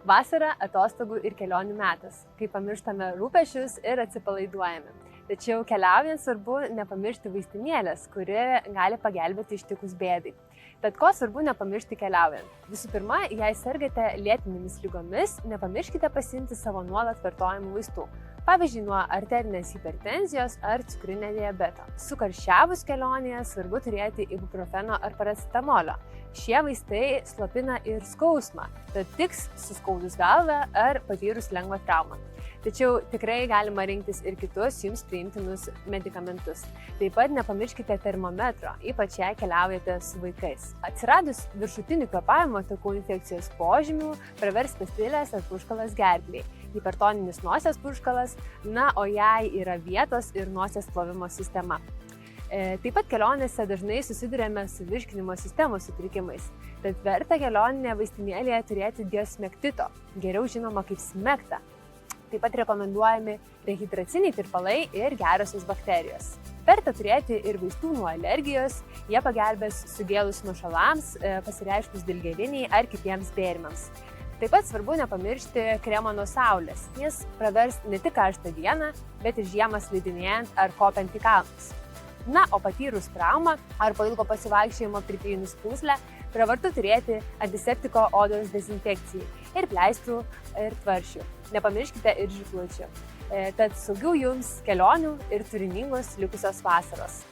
Vasara atostogų ir kelionių metas, kai pamirštame rūpesčius ir atsipalaiduojame. Tačiau keliaujant svarbu nepamiršti vaistinėlės, kuri gali pagelbėti ištikus bėdai. Tad ko svarbu nepamiršti keliaujant? Visų pirma, jei sergate lėtinėmis ligomis, nepamirškite pasiimti savo nuolat vartojamų vaistų. Pavyzdžiui, nuo arterinės hipertenzijos ar cukrinio diabeto. Sukarščiavus kelionėje svarbu turėti ibuprofeno ar paracetamolio. Šie vaistai slopina ir skausmą, tad tiks suskaudus galvą ar patyrus lengvą traumą. Tačiau tikrai galima rinktis ir kitus jums priimtinus medikamentus. Taip pat nepamirškite termometro, ypač jei keliaujate su vaikais. Atsiradus viršutinių kvėpavimo takų infekcijos požymių, pravers pastilės ar purškalas gerklei, hipertoninis nosies purškalas, o jei yra vietos ir nosies plovimo sistema. Taip pat kelionėse dažnai susiduriame su virškinimo sistemos sutrikimais, tad verta kelioninėje vaistinėlėje turėti diosmektito, geriau žinoma kaip smegta. Taip pat rekomenduojami rehidraciniai tirpalai ir gerosios bakterijos. Verta turėti ir vaistų nuo alergijos, jie pagelbės sugėlus nuošalams, pasireiškus dilgėliniai ar kitiems bėrimams. Taip pat svarbu nepamiršti kremo nuo saulės, jis pravers ne tik karštą dieną, bet ir žiemą slidinėjant ar kopiant į kalnus. O patyrus traumą ar po ilgo pasivaikščiojimo pripynus pūslę, pravartu turėti antiseptiko odos dezinfekcijai ir pleistrų ir tvaršių. Nepamirškite ir žiblučių. Tad saugių jums kelionių ir turiningos likusios vasaros.